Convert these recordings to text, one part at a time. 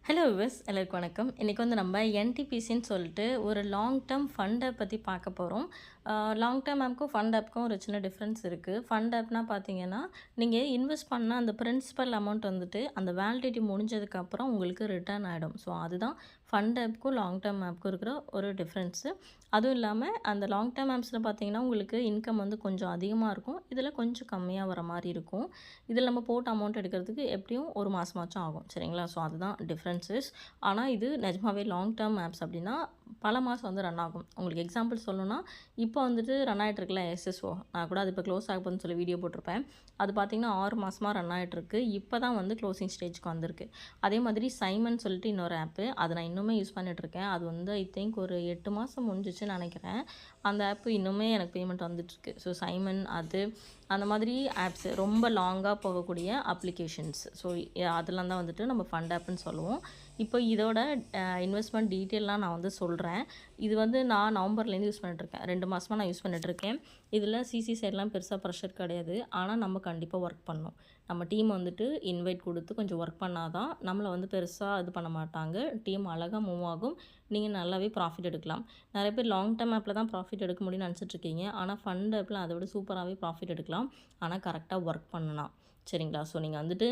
Hello viewers எல்லாருக்கும் வணக்கம். இன்றைக்கி வந்து நம்ம என்டிபிசின்னு சொல்லிட்டு ஒரு லாங் டேர்ம் ஃபண்டை பற்றி பார்க்க போகிறோம். லாங் டேர்ம் ஆப்க்கும் ஃபண்ட் ஆப்க்கும் ஒரு சின்ன டிஃப்ரென்ஸ் இருக்குது. ஃபண்ட் ஆப்னா பார்த்தீங்கன்னா நீங்கள் இன்வெஸ்ட் பண்ண அந்த பிரின்சிபல் அமௌண்ட் வந்துட்டு அந்த வேலிடிட்டி முடிஞ்சதுக்கப்புறம் உங்களுக்கு ரிட்டர்ன் ஆகிடும். ஸோ அதுதான் ஃபண்ட் ஆப்க்கும் லாங் டேர்ம் ஆப்க்கும் இருக்கிற ஒரு டிஃப்ரென்ஸு. அதுவும் இல்லாமல் அந்த லாங் டேர்ம் ஆப்ஸில் பார்த்தீங்கன்னா உங்களுக்கு இன்கம் வந்து கொஞ்சம் அதிகமாக இருக்கும், இதில் கொஞ்சம் கம்மியாக வர மாதிரி இருக்கும். இதில் நம்ம போட்ட அமௌண்ட் எடுக்கிறதுக்கு எப்படியும் ஒரு மாதமாச்சும் ஆகும், சரிங்களா? ஸோ அதுதான் டிஃப்ரென்சஸ். ஆனால் இது நிஜமாவே லாங் டேர்ம் ஆப்ஸ் அப்படின்னா பல மாதம் வந்து ரன் ஆகும். உங்களுக்கு எக்ஸாம்பிள் சொல்லணும்னா இப்போ வந்துட்டு ரன் ஆகிட்டு இருக்குல்ல எஸ்எஸ்ஓ, நான் கூட அது இப்போ க்ளோஸ் ஆக போகுதுன்னு சொல்லி வீடியோ போட்டிருப்பேன். அது பார்த்திங்கன்னா 6 மாதமாக ரன் ஆகிட்டுருக்கு. இப்போ தான் வந்து க்ளோசிங் ஸ்டேஜ்க்கு வந்திருக்கு. அதே மாதிரி சைமன் சொல்லிட்டு இன்னொரு ஆப்பு, அதை நான் இன்னுமே யூஸ் பண்ணிகிட்ருக்கேன். அது வந்து ஐ திங்க் ஒரு 8 மாதம் முடிஞ்சிச்சுன்னு நினைக்கிறேன். அந்த ஆப்பு இன்னுமே எனக்கு பேமெண்ட் வந்துட்டுருக்கு. ஸோ சைமன் அது அந்த மாதிரி ஆப்ஸு ரொம்ப லாங்காக போகக்கூடிய அப்ளிகேஷன்ஸ். ஸோ அதெல்லாம் தான் வந்துட்டு நம்ம ஃபண்ட் ஆப்புன்னு சொல்லுவோம். இப்போ இதோட இன்வெஸ்ட்மெண்ட் டீட்டெயிலாம் நான் வந்து சொல்கிறேன். இது வந்து நான் நவம்பர்லேருந்து யூஸ் பண்ணிட்டுருக்கேன். 2 மாதமாக நான் யூஸ் பண்ணிட்டுருக்கேன். இதில் சிசி சைட்லாம் பெருசாக ப்ரெஷர் கிடையாது. ஆனால் நம்ம கண்டிப்பாக ஒர்க் பண்ணணும். நம்ம டீம் வந்துட்டு இன்வைட் கொடுத்து கொஞ்சம் ஒர்க் பண்ணால் தான் நம்மளை வந்து பெருசாக இது பண்ண மாட்டாங்க. டீம் அழகாக மூவ் ஆகும். நீங்கள் நல்லாவே ப்ராஃபிட் எடுக்கலாம். நிறைய பேர் லாங் டேர்ம் ஆப்பில் தான் ப்ராஃபிட் எடுக்க முடியும்னு நினச்சிட்ருக்கீங்க. ஆனால் ஃபண்ட் ஆப்பில் அதை விட சூப்பராகவே ப்ராஃபிட் எடுக்கலாம். ஆனால் கரெக்டாக ஒர்க் பண்ணலாம், சரிங்களா? ஸோ நீங்கள் வந்துட்டு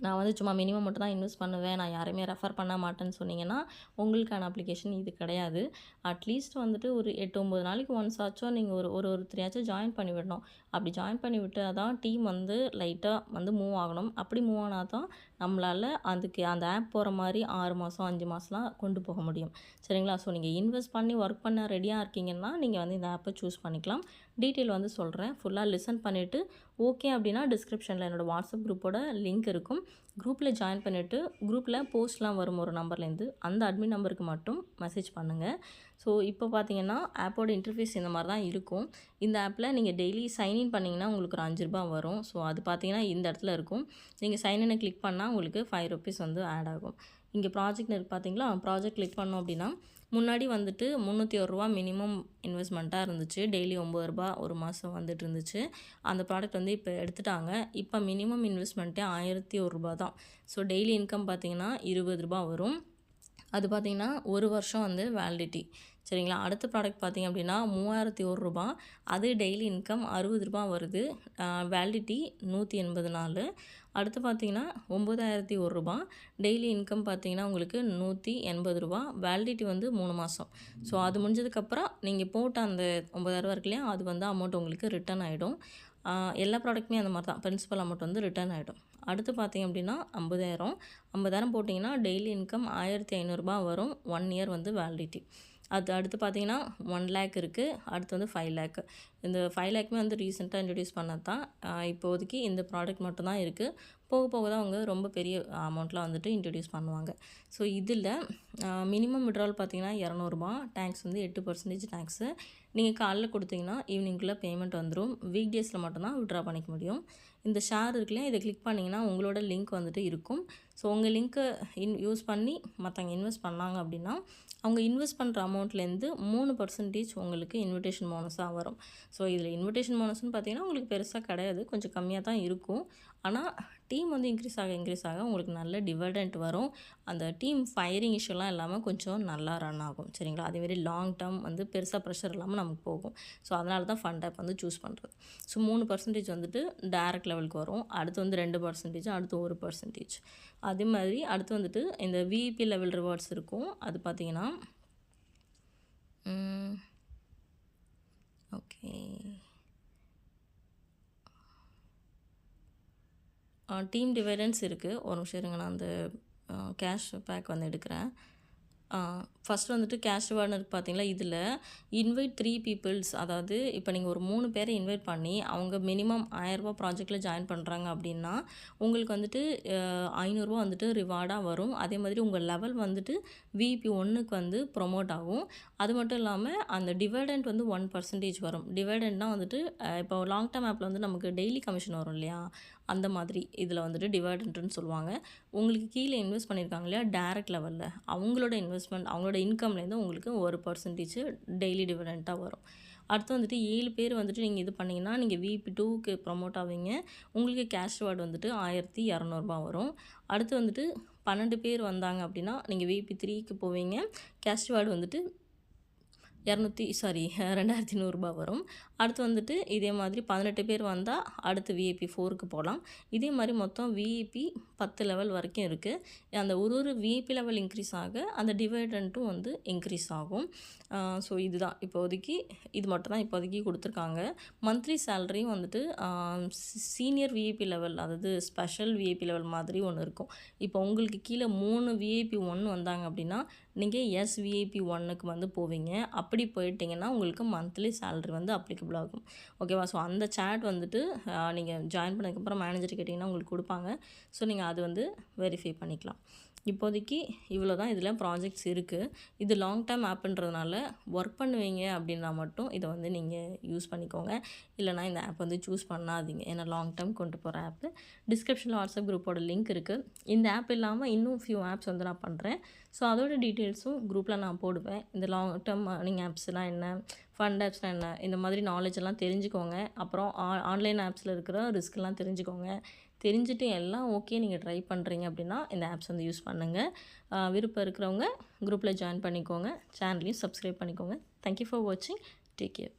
நான் வந்து சும்மா மினிமம் மட்டும் தான் இன்வெஸ்ட் பண்ணுவேன், நான் யாரையுமே ரெஃபர் பண்ண மாட்டேன்னு சொன்னீங்கன்னா உங்களுக்கான அப்ளிகேஷன் இது கிடையாது. அட்லீஸ்ட் வந்துட்டு ஒரு 8-9 நாளைக்கு ஒன்ஸ் ஆச்சும் நீங்கள் ஒருத்தரையாச்சும் ஜாயின் பண்ணி விடணும். அப்படி ஜாயின் பண்ணி விட்டால் தான் டீம் வந்து லைட்டாக வந்து மூவ் ஆகணும். அப்படி மூவ் ஆனால் தான் நம்மளால் அதுக்கு அந்த ஆப் போகிற மாதிரி 6 மாதம் 5 மாதம்லாம் கொண்டு போக முடியும், சரிங்களா? ஸோ நீங்கள் இன்வெஸ்ட் பண்ணி ஒர்க் பண்ண ரெடியாக இருக்கீங்கன்னா நீங்கள் வந்து இந்த ஆப்பை சூஸ் பண்ணிக்கலாம். டீட்டெயில் வந்து சொல்கிறேன், ஃபுல்லாக லிசன் பண்ணிவிட்டு ஓகே அப்படின்னா டிஸ்கிரிப்ஷனில் என்னோடய வாட்ஸ்அப் குரூப்போட லிங்க் இருக்கும். குரூப்பில் ஜாயின் பண்ணிவிட்டு குரூப்பில் போஸ்ட்லாம் வரும் ஒரு நம்பர்லேருந்து, அந்த அட்மின் நம்பருக்கு மட்டும் மெசேஜ் பண்ணுங்கள். ஸோ இப்போ பார்த்தீங்கன்னா ஆப்போட இன்டர்ஃபேஸ் இந்த மாதிரி தான் இருக்கும். இந்த ஆப்பில் நீங்கள் டெய்லி சைன்இன் பண்ணிங்கன்னா உங்களுக்கு ஒரு ₹5 வரும். ஸோ அது பார்த்தீங்கன்னா இந்த இடத்துல இருக்கும். நீங்கள் சைன்இனை கிளிக் பண்ணால் உங்களுக்கு ₹5 வந்து ஆட் ஆகும். இங்கே ப்ராஜெக்ட்னு இருக்குது பார்த்தீங்களா? ப்ராஜெக்ட் கிளிக் பண்ணோம் அப்படின்னா முன்னாடி வந்துட்டு ₹301 மினிமம் இன்வெஸ்ட்மெண்ட்டாக இருந்துச்சு. டெய்லி ₹9 ஒரு மாதம் வந்துட்டு இருந்துச்சு. அந்த ப்ராடக்ட் வந்து இப்போ எடுத்துட்டாங்க. இப்போ மினிமம் இன்வெஸ்ட்மெண்ட்டே ₹1001 தான். ஸோ டெய்லி இன்கம் பார்த்தீங்கன்னா ₹20 வரும். அது பார்த்திங்கன்னா ஒரு வருஷம் வந்து வேலிடிட்டி, சரிங்களா? அடுத்த ப்ராடக்ட் பார்த்திங்க அப்படின்னா ₹3001. அது டெய்லி இன்கம் ₹60 வருது. வேலிடிட்டி 180 நாள். அடுத்து பார்த்திங்கன்னா ₹9001. டெய்லி இன்கம் பார்த்திங்கன்னா உங்களுக்கு ₹180. வேலிடிட்டி வந்து 3 மாதம். ஸோ அது முடிஞ்சதுக்கப்புறம் நீங்கள் போட்ட அந்த ₹9000 இருக்கு இல்லையா, அது வந்து அமௌண்ட் உங்களுக்கு ரிட்டர்ன் ஆகிடும். எல்லா ப்ராடக்ட்டுமே அந்த மாதிரி தான், பிரின்சிபல் அமௌண்ட் வந்து ரிட்டர்ன் ஆகிடும். அடுத்து பார்த்திங்க அப்படின்னா 50,000 போட்டிங்கன்னா டெய்லி இன்கம் ₹1500 வரும். 1 இயர் வந்து வேலிடிட்டி. அது அடுத்து பார்த்தீங்கன்னா 1,00,000 இருக்குது. அடுத்து வந்து 5,00,000. இந்த 5,00,000மே வந்து ரீசெண்டாக இன்ட்ரடியூஸ் பண்ணது தான். இப்போதைக்கு இந்த ப்ராடக்ட் மட்டும் தான் இருக்குது. போக போக தான் அவங்க ரொம்ப பெரிய அமௌண்ட்லாம் வந்துட்டு இன்ட்ரடியூஸ் பண்ணுவாங்க. ஸோ இதில் மினிமம் விட்ரால் பார்த்தீங்கன்னா ₹200. டேக்ஸ் வந்து 8% டேக்ஸு. நீங்கள் காலைல கொடுத்தீங்கன்னா ஈவினிங்குள்ளே பேமெண்ட் வந்துடும். வீக் டேஸில் மட்டும்தான் விட்ரா பண்ணிக்க முடியும். இந்த ஷேர் இருக்குல்லையா, இதை கிளிக் பண்ணிங்கன்னா உங்களோட லிங்க் வந்துட்டு இருக்கும். ஸோ உங்கள் லிங்க்கை யூஸ் பண்ணி மற்றவங்க இன்வெஸ்ட் பண்ணாங்க அப்படின்னா அவங்க இன்வெஸ்ட் பண்ணுற அமௌண்ட்லேருந்து 3% உங்களுக்கு இன்விடேஷன் போனஸாக வரும். ஸோ இதில் இன்விடேஷன் போனஸ்ன்னு பார்த்தீங்கன்னா உங்களுக்கு பெருசாக கிடையாது, கொஞ்சம் கம்மியாக தான் இருக்கும். ஆனால் டீம் வந்து இன்க்ரீஸ் ஆக உங்களுக்கு நல்ல டிவிடெண்ட் வரும். அந்த டீம் ஃபயரிங் இஷ்யூலாம் இல்லாமல் கொஞ்சம் நல்லா ரன் ஆகும், சரிங்களா? அதேமாரி லாங் டேர்ம் வந்து பெருசாக ப்ரெஷர் இல்லாமல் நமக்கு போகும். ஸோ அதனால தான் ஃபண்ட் ஆப் வந்து சூஸ் பண்ணுறது. ஸோ 3% வந்துட்டு டைரக்ட் லெவலுக்கு வரும். அடுத்து வந்து 2%, அடுத்து 1%. அதே மாதிரி அடுத்து வந்துட்டு இந்த விஇபி லெவல் ரிவார்ட்ஸ் இருக்கும். அது பார்த்தீங்கன்னா ஓகே, டீம் டிவைடன்ஸ் இருக்குது. ஒரு நிமிஷம் இருங்க, நான் அந்த கேஷ் பேக் வந்து எடுக்கிறேன். ஃபஸ்ட்டு வந்துட்டு கேஷ் ரிவார்டுன்னு இருக்குது பார்த்தீங்களா? இதில் இன்வைட் 3 பீப்புள்ஸ், அதாவது இப்போ நீங்கள் ஒரு 3 பேரை இன்வைட் பண்ணி அவங்க மினிமம் ₹1000 ப்ராஜெக்ட்டில் ஜாயின் பண்ணுறாங்க அப்படின்னா உங்களுக்கு வந்துட்டு ₹500 வந்துட்டு ரிவார்டாக வரும். அதே மாதிரி உங்கள் லெவல் வந்துட்டு விபி 1க்கு வந்து ப்ரொமோட் ஆகும். அது மட்டும் இல்லாமல் அந்த டிவிடெண்ட் வந்து 1% வரும். டிவிடெண்ட்னால் வந்துட்டு இப்போ லாங் டேர்ம் ஆப்பில் வந்து நமக்கு டெய்லி கமிஷன் வரும் இல்லையா, அந்த மாதிரி இதில் வந்துட்டு டிவிடெண்ட்டுன்னு சொல்லுவாங்க. உங்களுக்கு கீழே இன்வெஸ்ட் பண்ணியிருக்காங்க இல்லையா டைரக்ட் லெவலில், அவங்களோட இன்வெஸ்ட்மெண்ட் அவங்களோட இன்கம்லேருந்து உங்களுக்கு 1% டெய்லி டிவிடெண்ட்டாக வரும். அடுத்து வந்துட்டு 7 பேர் வந்துட்டு நீங்கள் இது பண்ணிங்கன்னா நீங்கள் விபி 2க்கு ப்ரொமோட் ஆவீங்க. உங்களுக்கு கேஷ் ரிவார்டு வந்துட்டு ₹1200 வரும். அடுத்து வந்துட்டு 12 பேர் வந்தாங்க அப்படின்னா நீங்கள் விஐபி 3க்கு போவீங்க. கேஷ் ரிவார்டு வந்துட்டு 2100 ரூபாய் வரும். அடுத்து வந்துட்டு இதே மாதிரி 18 பேர் வந்தால் அடுத்து விஐபி 4க்கு போகலாம். இதே மாதிரி மொத்தம் விஐபி 10 லெவல் வரைக்கும் இருக்குது. அந்த ஒரு விஐபி லெவல் இன்க்ரீஸ் ஆக அந்த டிவைடண்ட்டும் வந்து இன்க்ரீஸ் ஆகும். ஸோ இதுதான் இப்போதைக்கு இது மட்டும் தான் இப்போதைக்கு கொடுத்துருக்காங்க. மந்த்லி சேலரியும் வந்துட்டு சீனியர் விஐபி லெவல், அதாவது ஸ்பெஷல் விஐபி லெவல் மாதிரி ஒன்று இருக்கும். இப்போ உங்களுக்கு கீழே 3 விஐபி 1 வந்தாங்க அப்படின்னா நீங்கள் எஸ்விஐபி 1க்கு வந்து போவீங்க. அப்படி போயிட்டீங்கன்னா உங்களுக்கு மந்த்லி சேலரி வந்து அப்ளிகபிள் ஆகும். ஓகேவா? ஸோ அந்த சேட் வந்துட்டு நீங்கள் ஜாயின் பண்ணதுக்கப்புறம் மேனேஜர் கேட்டிங்கன்னா உங்களுக்கு கொடுப்பாங்க. ஸோ நீங்கள் அது வந்து வெரிஃபை பண்ணிக்கலாம். இப்போதைக்கு இவ்வளோ தான் இதில் ப்ராஜெக்ட்ஸ் இருக்குது. இது லாங் டேர்ம் ஆப்புன்றதுனால ஒர்க் பண்ணுவீங்க அப்படின்னா மட்டும் இதை வந்து நீங்கள் யூஸ் பண்ணிக்கோங்க. இல்லைனா இந்த ஆப் வந்து சூஸ் பண்ணாதீங்க. ஏன்னா லாங் டேர்ம் கொண்டு போகிற ஆப்பு. டிஸ்கிரிப்ஷனில் வாட்ஸ்அப் குரூப்போட லிங்க் இருக்குது. இந்த ஆப் இல்லாமல் இன்னும் ஃபியூ ஆப்ஸ் வந்து நான் பண்ணுறேன். ஸோ அதோட டீட்டெயில்ஸும் குரூப்பில் நான் போடுவேன். இந்த லாங் டேர்ம் ஏர்னிங் ஆப்ஸ்லாம் என்ன, ஃபண்ட் ஆப்ஸ்லாம் என்ன, இந்த மாதிரி நாலேஜ் எல்லாம் தெரிஞ்சுக்கோங்க. அப்புறம் ஆன்லைன் ஆப்ஸில் இருக்கிற ரிஸ்க்லாம் தெரிஞ்சுக்கோங்க. தெரிஞ்சுட்டு எல்லாம் ஓகே நீங்கள் ட்ரை பண்ணுறீங்க அப்படின்னா இந்த ஆப்ஸ் வந்து யூஸ் பண்ணுங்கள். விருப்பம் இருக்கிறவங்க குரூப்பில் ஜாயின் பண்ணிக்கோங்க. சேனலையும் சப்ஸ்கிரைப் பண்ணிக்கோங்க. தேங்க்யூ ஃபார் வாட்சிங். Take care.